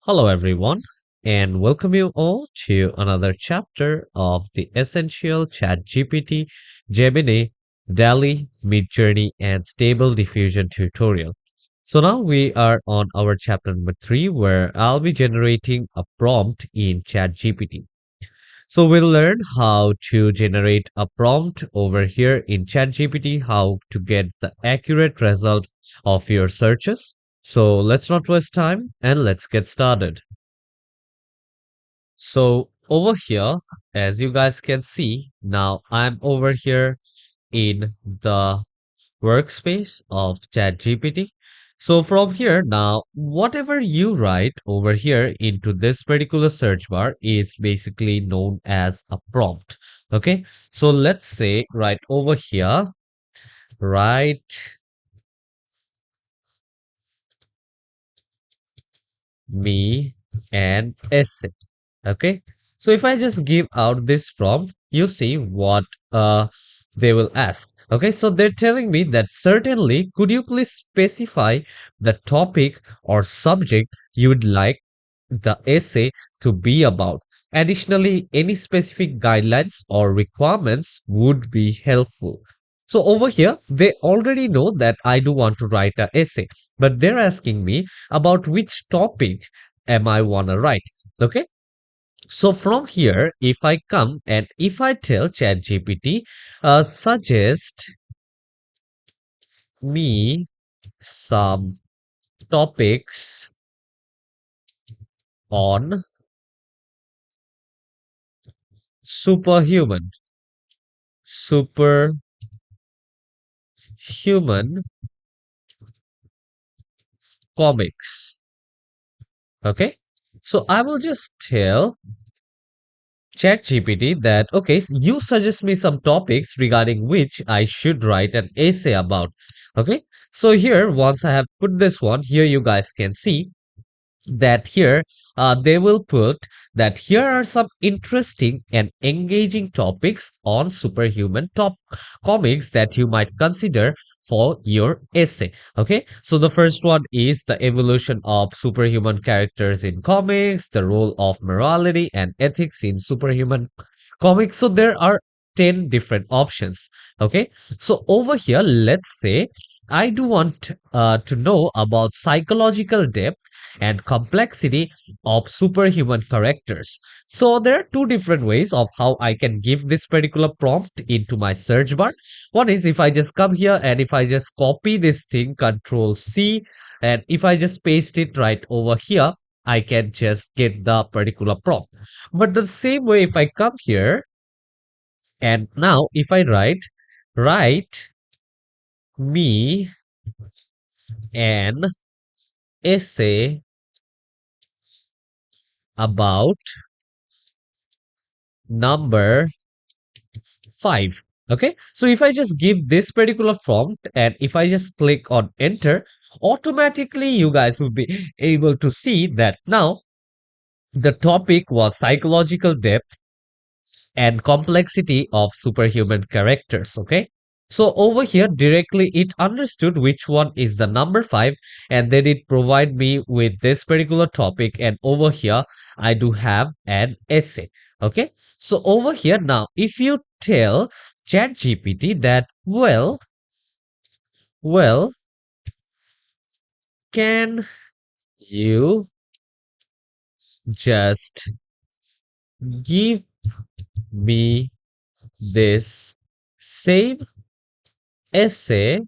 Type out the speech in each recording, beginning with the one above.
Hello, everyone, and welcome you all to another chapter of the essential ChatGPT, Gemini, DALI, Midjourney, and Stable Diffusion tutorial. So now we are on our chapter number 3, where I'll be generating a prompt in ChatGPT. So we'll learn how to generate a prompt over here in ChatGPT, how to get the accurate result of your searches. So let's not waste time and let's get started. So over here, as you guys can see, now I'm over here in the workspace of ChatGPT. So from here now, whatever you write over here into this particular search bar is basically known as a prompt. Okay, so let's say right over here, write me an essay. Okay, so if I just give out this prompt, you see what they will ask. Okay, so they're telling me that certainly could you please specify the topic or subject you would like the essay to be about. Additionally, any specific guidelines or requirements would be helpful. So over here, they already know that I do want to write an essay, but they're asking me about which topic am I wanna write. Okay, so from here, if I come and if I tell ChatGPT, suggest me some topics on superhuman, superhuman comics. Okay, so I will just tell ChatGPT that, okay, you suggest me some topics regarding which I should write an essay about. Okay, so here, once I have put this one, here you guys can see that here they will put that here are some interesting and engaging topics on superhuman top comics that you might consider for your essay. Okay, so the first one is the evolution of superhuman characters in comics, the role of morality and ethics in superhuman comics. So there are 10 different options. Okay, so over here, let's say I do want to know about psychological depth and complexity of superhuman characters. So there are two different ways of how I can give this particular prompt into my search bar. One is if I just come here and if I just copy this thing, Control C, and if I just paste it right over here, I can just get the particular prompt. But the same way, if I come here and now if I write me an essay about number 5. Okay, so if I just give this particular prompt and if I just click on enter, automatically you guys will be able to see that now the topic was psychological depth and complexity of superhuman characters. Okay, so over here directly it understood which one is the number 5 and then it provide me with this particular topic, and over here I do have an essay. Okay, so over here now if you tell ChatGPT that well, can you just give me this same essay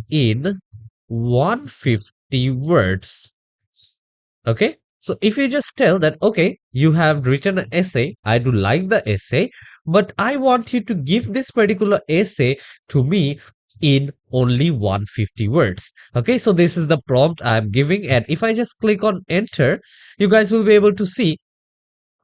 in 150 words. Okay, so if you just tell that, okay, you have written an essay, I do like the essay, but I want you to give this particular essay to me in only 150 words. Okay, so this is the prompt I'm giving, and if I just click on enter, you guys will be able to see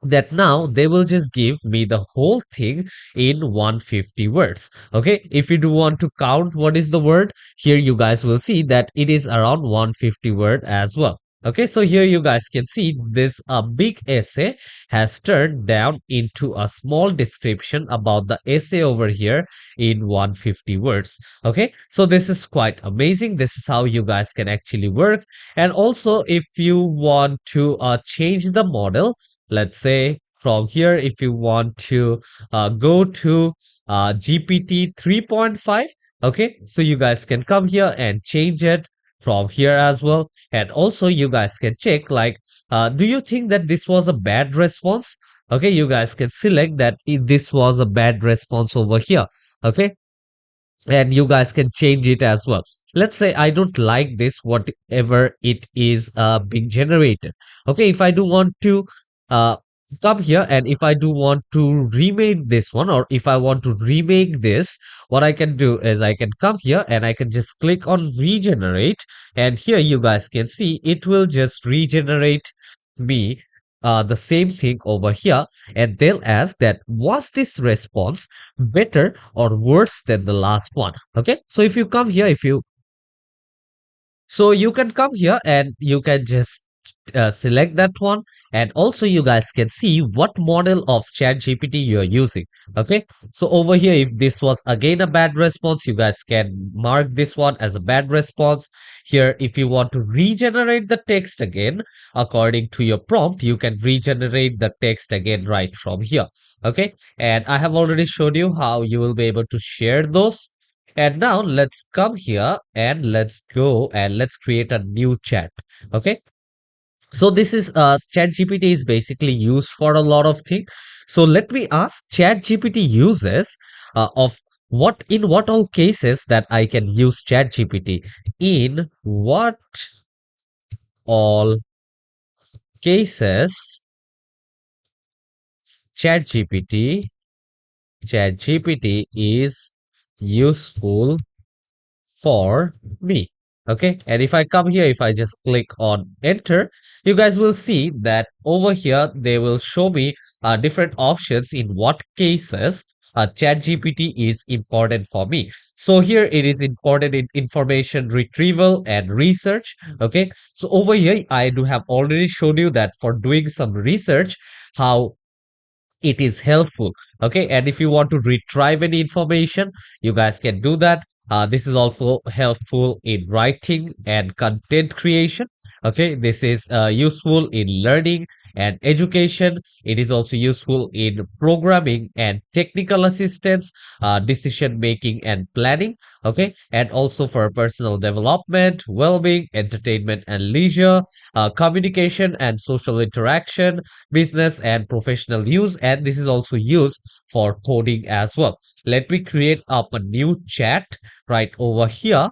that now they will just give me the whole thing in 150 words. Okay, if you do want to count what is the word, here you guys will see that it is around 150 word as well. Okay, so here you guys can see this big essay has turned down into a small description about the essay over here in 150 words. Okay, so this is quite amazing. This is how you guys can actually work. And also, if you want to change the model, let's say from here, if you want to go to GPT 3.5, okay, so you guys can come here and change it from here as well. And also you guys can check like, do you think that this was a bad response? Okay, you guys can select that if this was a bad response over here. Okay, and you guys can change it as well. Let's say I don't like this whatever it is being generated. Okay, if I do want to uh come here, and if I do want to remake this one, or if I want to remake this, what I can do is I can come here and I can just click on regenerate, and here you guys can see it will just regenerate me the same thing over here, and they'll ask that was this response better or worse than the last one. Okay, so if you come here, if you so you can come here and you can just select that one, and also you guys can see what model of chat gpt you are using. Okay, so over here, if this was again a bad response, you guys can mark this one as a bad response. Here, if you want to regenerate the text again according to your prompt, you can regenerate the text again right from here. Okay, and I have already showed you how you will be able to share those. And now let's come here and let's go and let's create a new chat. Okay, so this is ChatGPT is basically used for a lot of things. So let me ask ChatGPT uses of what all cases that I can use ChatGPT. In what all cases ChatGPT ChatGPT is useful for me. Okay, and if I come here, if I just click on enter, you guys will see that over here they will show me different options in what cases ChatGPT is important for me. So here it is important in information retrieval and research. Okay, so over here I do have already shown you that for doing some research, how it is helpful. Okay, and if you want to retrieve any information, you guys can do that. This is also helpful in writing and content creation. Okay, this is useful in learning and education. It is also useful in programming and technical assistance, decision making and planning. Okay, and also for personal development, well-being, entertainment and leisure, communication and social interaction, business and professional use, and this is also used for coding as well. Let me create up a new chat right over here,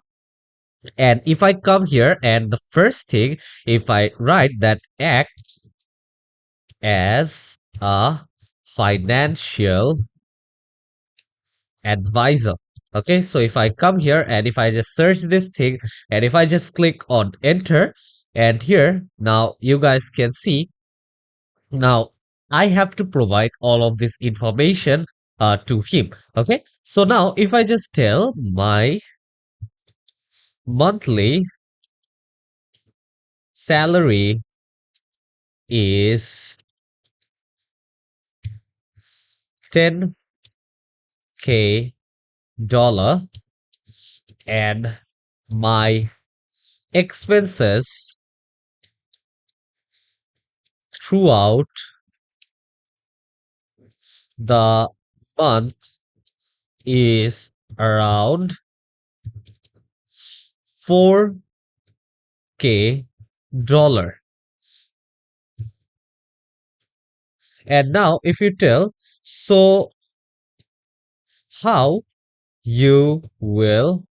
and if I come here and the first thing, if I write that act as a financial advisor. Okay, so if I come here and if I just search this thing, and if I just click on enter, and here now you guys can see, now I have to provide all of this information to him. Okay, so now if I just tell my monthly salary is 10K dollar, and my expenses throughout the month is around 4K dollar. And now if you tell, so how you will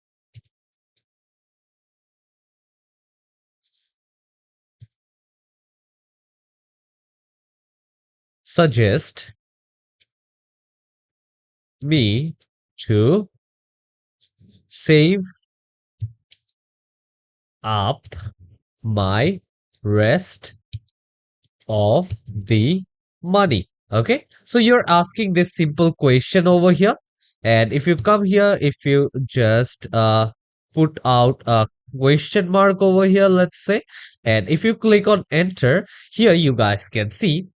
suggest me to save up my rest of the money. Okay, so you're asking this simple question over here, and if you come here, if you just put out question mark over here, let's say. And if you click on enter, here you guys can see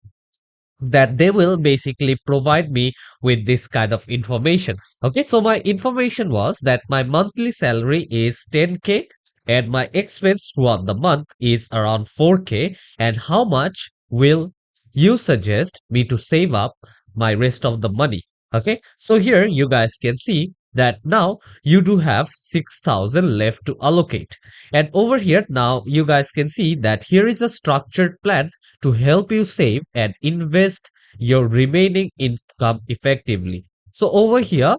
that they will basically provide me with this kind of information. Okay, so my information was that my monthly salary is 10K and my expense throughout the month is around 4K. And how much will you suggest me to save up my rest of the money? Okay, so here you guys can see that now you do have 6,000 left to allocate. And over here now you guys can see that here is a structured plan to help you save and invest your remaining income effectively. So over here,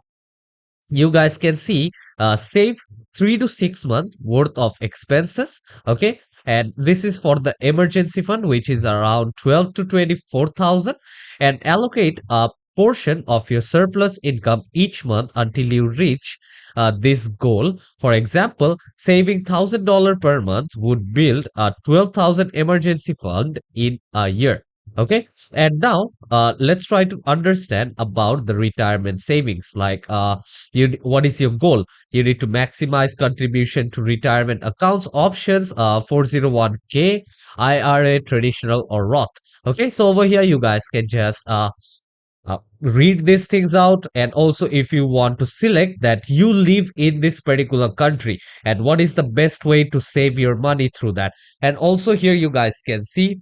you guys can see save 3 to 6 months worth of expenses. Okay, and this is for the emergency fund, which is around 12 to 24,000, and allocate a portion of your surplus income each month until you reach this goal. For example, saving $1,000 per month would build a 12,000 emergency fund in a year. Okay, and now let's try to understand about the retirement savings. Like what is your goal? You need to maximize contribution to retirement accounts. Options 401k, IRA, traditional, or Roth. Okay, so over here you guys can just read these things out, and also if you want to select that you live in this particular country and what is the best way to save your money through that. And also here you guys can see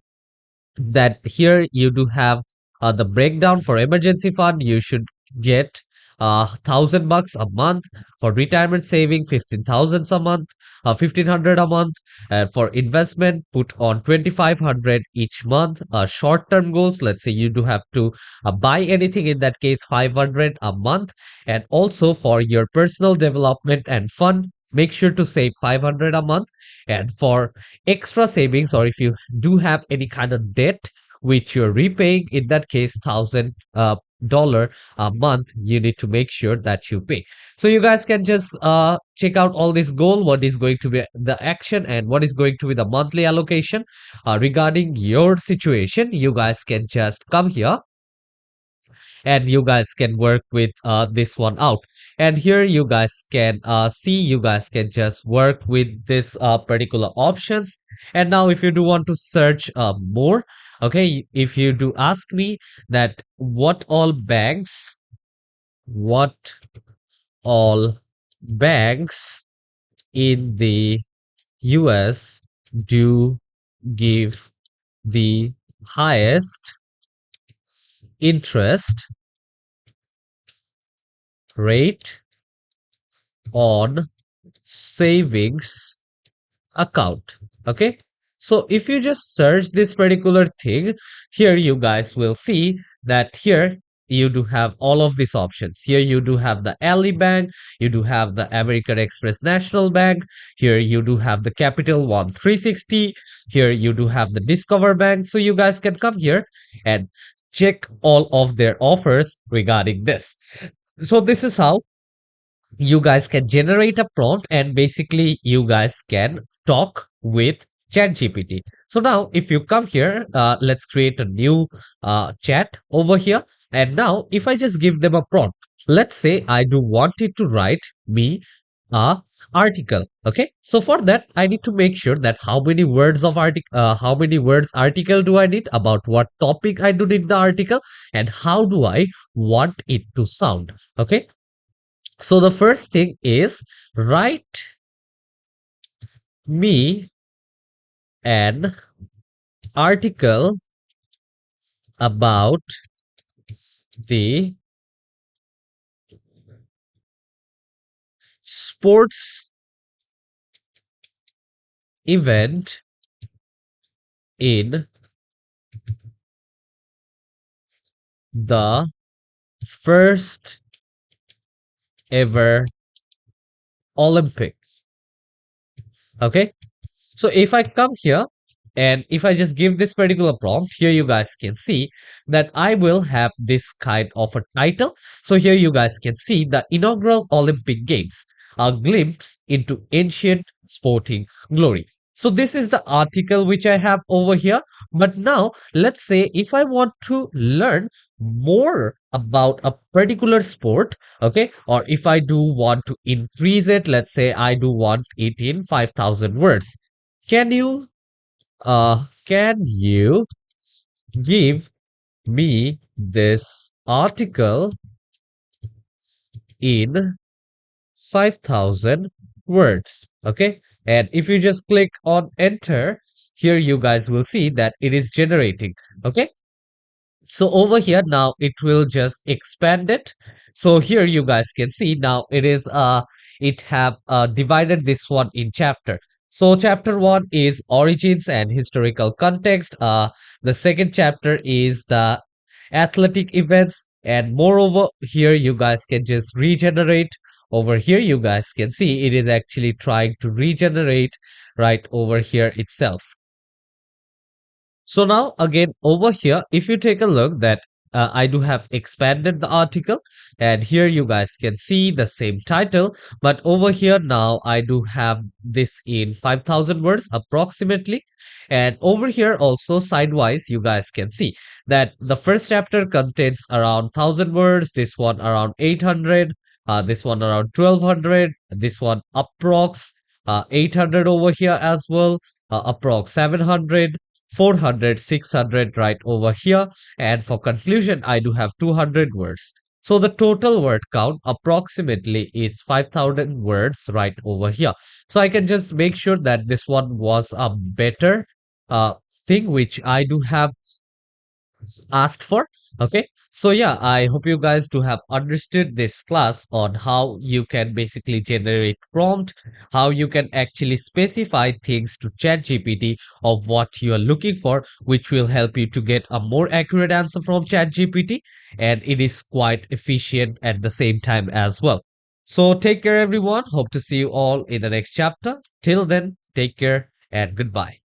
that here you do have the breakdown. For emergency fund you should get $1,000 a month. For retirement saving 15,000 a month, 1,500 a month. And for investment put on 2,500 each month. Short term goals, let's say you do have to buy anything, in that case 500 a month. And also for your personal development and fun, make sure to save 500 a month. And for extra savings, or if you do have any kind of debt which you're repaying, in that case $1,000 a month you need to make sure that you pay. So you guys can just check out all this goal, what is going to be the action and what is going to be the monthly allocation regarding your situation. You guys can just come here and you guys can work with this one out. And here you guys can see, you guys can just work with this particular options. And now if you do want to search more, okay, if you do ask me that what all banks in the US do give the highest interest rate on savings account. Okay, so if you just search this particular thing, here you guys will see that here you do have all of these options. Here you do have the Ali Bank, you do have the American Express National Bank, here you do have the Capital One 360, here you do have the Discover Bank. So you guys can come here and check all of their offers regarding this. So this is how you guys can generate a prompt, and basically you guys can talk with ChatGPT. So now if you come here, let's create a new chat over here. And now if I just give them a prompt, let's say I do want it to write me a article. Okay, so for that I need to make sure that how many words of how many words article do I need, about what topic I do need the article, and how do I want it to sound. Okay, so the first thing is write me an article about the sports event in the first ever Olympics. Okay, so if I come here and if I just give this particular prompt, here you guys can see that I will have this kind of a title. So here you guys can see the inaugural Olympic Games, a glimpse into ancient sporting glory. So this is the article which I have over here. But now let's say if I want to learn more about a particular sport, okay, or if I do want to increase it, let's say I do want it in 5,000 words, can you give me this article in 5,000 words? Okay, and if you just click on enter, here you guys will see that it is generating. Okay, so over here now it will just expand it. So here you guys can see now it have divided this one in chapter. So chapter 1 is origins and historical context. The second chapter is the athletic events, and moreover here you guys can just regenerate. Over here you guys can see it is actually trying to regenerate right over here itself. So now again over here, if you take a look that I do have expanded the article, and here you guys can see the same title, but over here now I do have this in 5,000 words approximately. And over here also sidewise you guys can see that the first chapter contains around 1,000 words, this one around 800, this one around 1,200, this one approx 800 over here as well, approx 700, 400, 600 right over here. And for conclusion, I do have 200 words. So the total word count approximately is 5,000 words right over here. So I can just make sure that this one was a better uh, thing which I do have asked for. Okay, so yeah, I hope you guys do have understood this class on how you can basically generate prompt, how you can actually specify things to ChatGPT of what you are looking for, which will help you to get a more accurate answer from ChatGPT, and it is quite efficient at the same time as well. So take care everyone, hope to see you all in the next chapter. Till then, take care and goodbye.